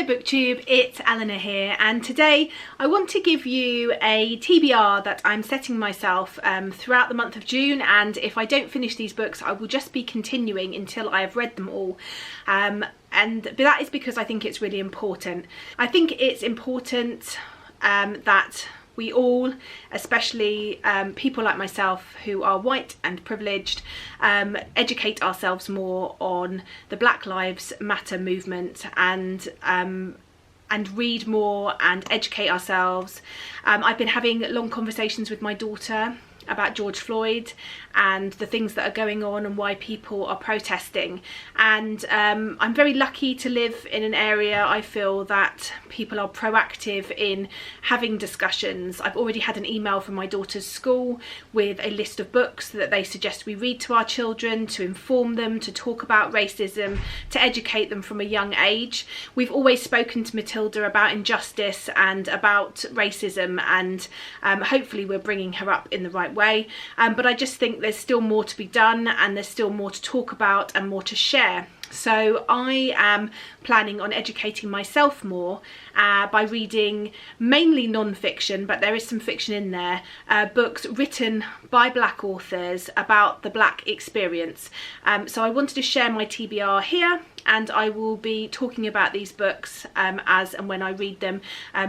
Hello BookTube, it's Eleanor here, and today I want to give you a TBR that I'm setting myself throughout the month of June, and if I don't finish these books I will just be continuing until I have read them all. But that is because I think it's really important. I think it's important that we all, especially people like myself who are white and privileged, educate ourselves more on the Black Lives Matter movement and read more and educate ourselves. I've been having long conversations with my daughter about George Floyd and the things that are going on and why people are protesting, and I'm very lucky to live in an area I feel that people are proactive in having discussions. I've already had an email from my daughter's school with a list of books that they suggest we read to our children, to inform them, to talk about racism, to educate them from a young age. We've always spoken to Matilda about injustice and about racism, and hopefully we're bringing her up in the right way, but I just think there's still more to be done and there's still more to talk about and more to share. So I am planning on educating myself more by reading mainly non-fiction, but there is some fiction in there, books written by Black authors about the Black experience. So I wanted to share my TBR here, and I will be talking about these books as and when I read them,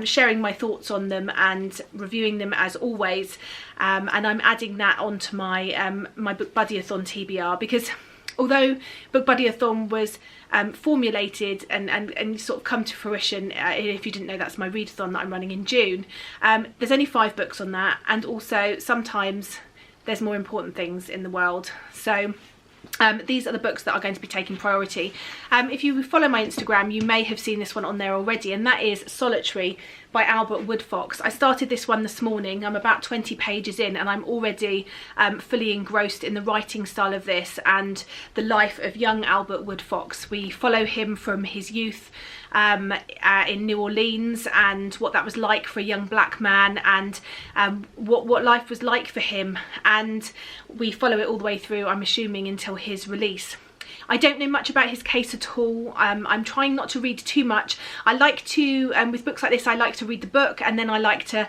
sharing my thoughts on them and reviewing them as always. And I'm adding that onto my my Book Buddyathon TBR, because although Book Buddyathon was formulated and sort of come to fruition, if you didn't know, that's my readathon that I'm running in June, there's only 5 books on that, and also sometimes there's more important things in the world. So these are the books that are going to be taking priority. If you follow my Instagram, you may have seen this one on there already, and that is Solitary by Woodfox. I started this one this morning. I'm about 20 pages in and I'm already fully engrossed in the writing style of this and the life of young Albert Woodfox. We follow him from his youth in New Orleans and what that was like for a young black man, and what life was like for him, and we follow it all the way through, I'm assuming, until his release. I don't know much about his case at all. I'm trying not to read too much. I like to, with books like this, I like to read the book and then I like to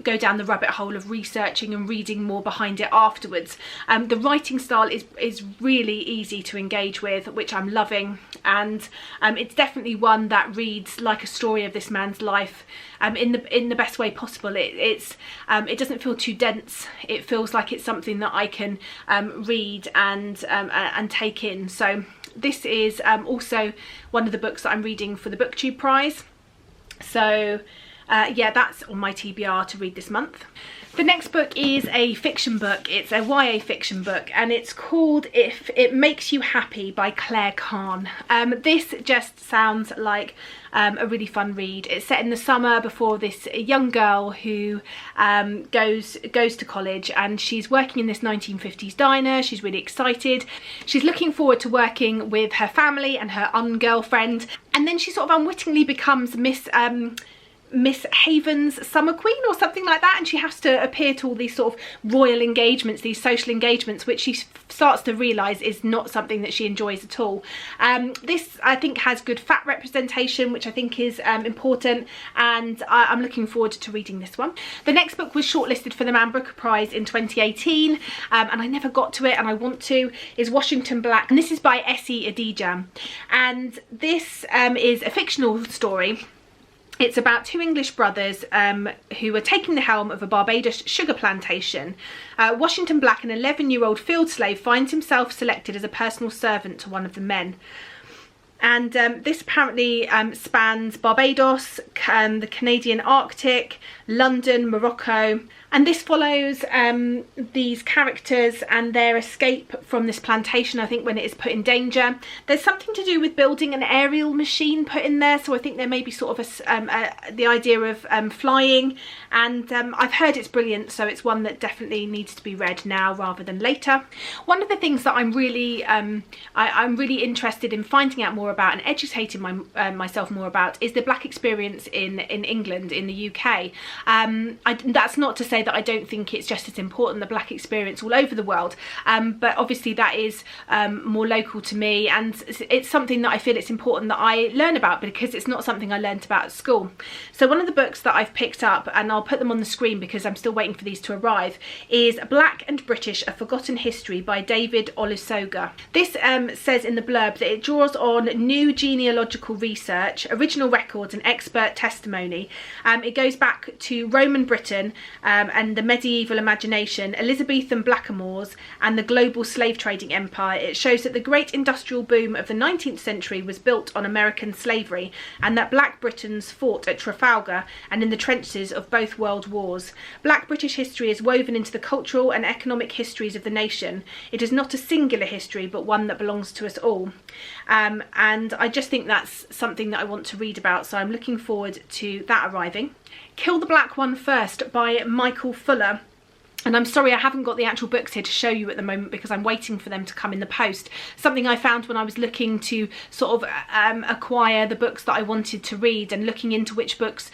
go down the rabbit hole of researching and reading more behind it afterwards. The writing style is really easy to engage with, which I'm loving, and it's definitely one that reads like a story of this man's life in the best way possible. It doesn't feel too dense. It feels like it's something that I can read and take in. So this is also one of the books that I'm reading for the BookTube prize. So yeah, that's on my TBR to read this month. The next book is a fiction book. It's a YA fiction book, and it's called If It Makes You Happy by Claire Kahn. This just sounds like a really fun read. It's set in the summer before this young girl who goes to college, and she's working in this 1950s diner. She's really excited. She's looking forward to working with her family and her un-girlfriend, and then she sort of unwittingly becomes Miss Haven's summer queen or something like that, and she has to appear to all these sort of royal engagements, these social engagements, which she starts to realise is not something that she enjoys at all. This, I think, has good fat representation, which I think is important, and I'm looking forward to reading this one. The next book was shortlisted for the Man Booker Prize in 2018, and I never got to it, and I want to, is Washington Black, and this is by Essie Adijam, and this is a fictional story. It's about 2 English brothers who are taking the helm of a Barbados sugar plantation. Washington Black, an 11-year-old field slave, finds himself selected as a personal servant to one of the men. And this apparently spans Barbados, the Canadian Arctic, London, Morocco, and this follows these characters and their escape from this plantation, I think, when it is put in danger. There's something to do with building an aerial machine put in there, so I think there may be sort of the idea of flying, and I've heard it's brilliant, so it's one that definitely needs to be read now rather than later. One of the things that I'm really interested in finding out more more about and educating myself more about is the black experience in England, in the UK. That's not to say that I don't think it's just as important, the black experience all over the world, but obviously that is more local to me, and it's something that I feel it's important that I learn about, because it's not something I learned about at school. So one of the books that I've picked up, and I'll put them on the screen because I'm still waiting for these to arrive, is Black and British: A Forgotten History by David Olusoga. This says in the blurb that it draws on new genealogical research, original records and expert testimony. It goes back to Roman Britain and the medieval imagination, Elizabethan blackamoors and the global slave trading empire. It shows that the great industrial boom of the 19th century was built on American slavery, and that black Britons fought at Trafalgar and in the trenches of both world wars. Black British history is woven into the cultural and economic histories of the nation. It is not a singular history, but one that belongs to us all. And I just think that's something that I want to read about, so I'm looking forward to that arriving. Kill the Black One First by Michael Fuller. And I'm sorry I haven't got the actual books here to show you at the moment because I'm waiting for them to come in the post. Something I found when I was looking to sort of acquire the books that I wanted to read and looking into which books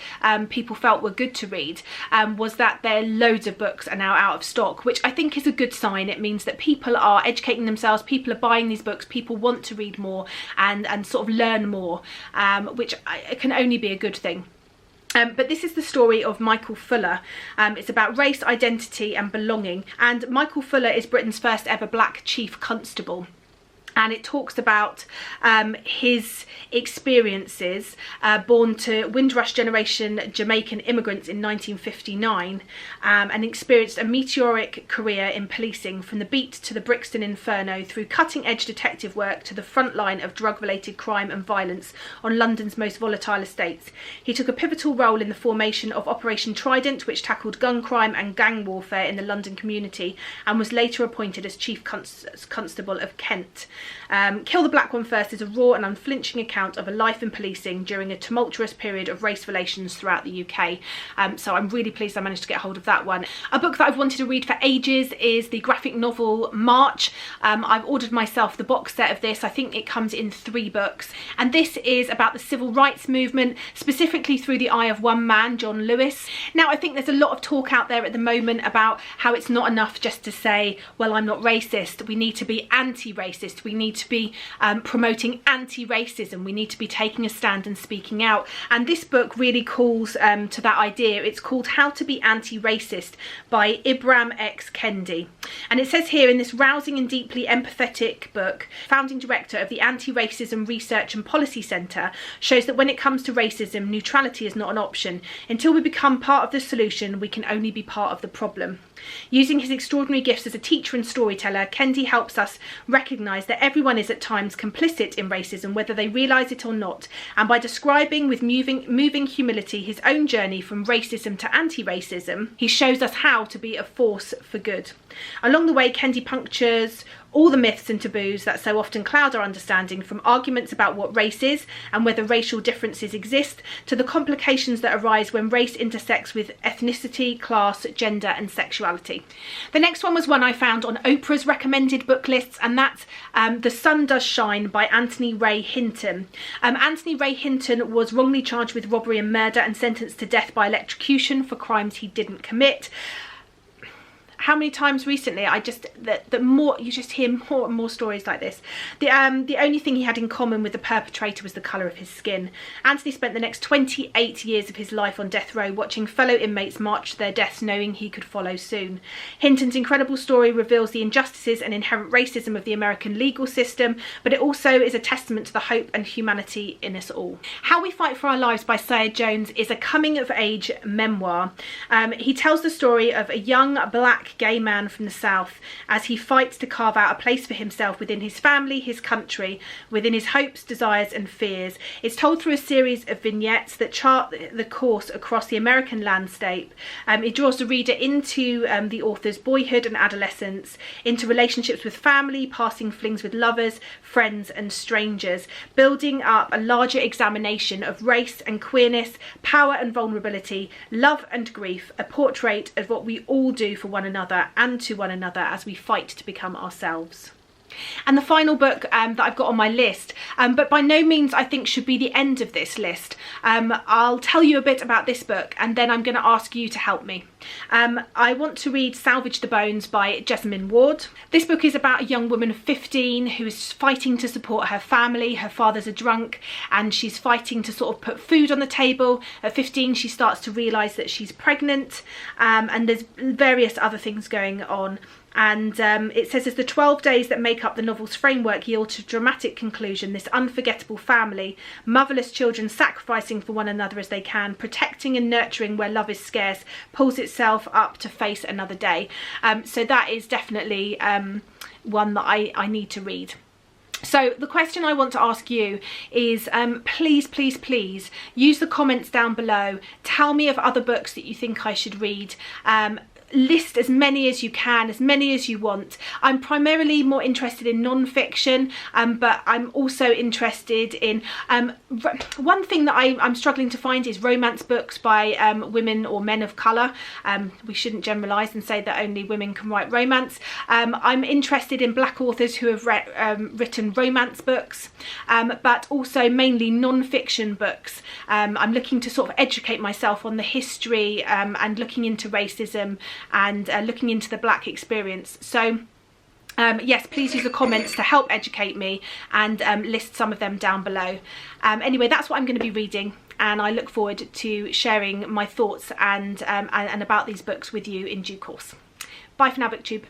people felt were good to read, was that loads of books are now out of stock, which I think is a good sign. It means that people are educating themselves, people are buying these books, people want to read more and sort of learn more, which can only be a good thing. But this is the story of Michael Fuller. It's about race, identity and belonging. And Michael Fuller is Britain's first ever black chief constable. And it talks about his experiences, born to Windrush generation Jamaican immigrants in 1959, and experienced a meteoric career in policing, from the beat to the Brixton Inferno, through cutting-edge detective work to the front line of drug-related crime and violence on London's most volatile estates. He took a pivotal role in the formation of Operation Trident, which tackled gun crime and gang warfare in the London community, and was later appointed as Chief Constable of Kent. Kill the Black One First is a raw and unflinching account of a life in policing during a tumultuous period of race relations throughout the UK. So I'm really pleased I managed to get hold of that one. A book that I've wanted to read for ages is the graphic novel March. I've ordered myself the box set of this. I think it comes in 3 books. And this is about the civil rights movement, specifically through the eye of one man, John Lewis. Now, I think there's a lot of talk out there at the moment about how it's not enough just to say, well, I'm not racist. We need to be anti-racist. We need to be promoting anti-racism. We need to be taking a stand and speaking out. And this book really calls to that idea. It's called How to Be Anti-Racist by Ibram X. Kendi. And it says here in this rousing and deeply empathetic book, founding director of the Anti-Racism Research and Policy Centre shows that when it comes to racism, neutrality is not an option. Until we become part of the solution, we can only be part of the problem. Using his extraordinary gifts as a teacher and storyteller, Kendi helps us recognise that everyone is at times complicit in racism, whether they realise it or not, and by describing with moving humility his own journey from racism to anti-racism, he shows us how to be a force for good. Along the way, Kendi punctures all the myths and taboos that so often cloud our understanding, from arguments about what race is and whether racial differences exist, to the complications that arise when race intersects with ethnicity, class, gender and sexuality. The next one was one I found on Oprah's recommended book lists, and that's The Sun Does Shine by Anthony Ray Hinton. Anthony Ray Hinton was wrongly charged with robbery and murder and sentenced to death by electrocution for crimes he didn't commit. How many times recently the more you just hear more and more stories like this. The only thing he had in common with the perpetrator was the colour of his skin. Anthony spent the next 28 years of his life on death row, watching fellow inmates march to their deaths, knowing he could follow soon. Hinton's incredible story reveals the injustices and inherent racism of the American legal system, but it also is a testament to the hope and humanity in us all. How We Fight for Our Lives by Syed Jones is a coming-of-age memoir. He tells the story of a young black gay man from the South as he fights to carve out a place for himself within his family, his country, within his hopes, desires and fears. It's told through a series of vignettes that chart the course across the American landscape. It draws the reader into the author's boyhood and adolescence, into relationships with family, passing flings with lovers, friends and strangers, building up a larger examination of race and queerness, power and vulnerability, love and grief, a portrait of what we all do for one another and to one another as we fight to become ourselves. And the final book that I've got on my list, but by no means I think should be the end of this list. I'll tell you a bit about this book and then I'm going to ask you to help me. I want to read Salvage the Bones by Jessamine Ward. This book is about a young woman of 15 who is fighting to support her family. Her father's a drunk and she's fighting to sort of put food on the table. At 15 she starts to realise that she's pregnant, and there's various other things going on. And it says, as the 12 days that make up the novel's framework yield to a dramatic conclusion, this unforgettable family, motherless children sacrificing for one another as they can, protecting and nurturing where love is scarce, pulls itself up to face another day. So that is definitely one that I need to read. So the question I want to ask you is, please, please, please use the comments down below. Tell me of other books that you think I should read. List as many as you can, as many as you want. I'm primarily more interested in non-fiction, but I'm also interested in one thing that I'm struggling to find is romance books by women or men of colour. We shouldn't generalise and say that only women can write romance. I'm interested in black authors who have written romance books, but also mainly non-fiction books. I'm looking to sort of educate myself on the history and looking into racism and looking into the black experience. So yes, please use the comments to help educate me and list some of them down below. Anyway, that's what I'm going to be reading, and I look forward to sharing my thoughts and about these books with you in due course. Bye for now, BookTube.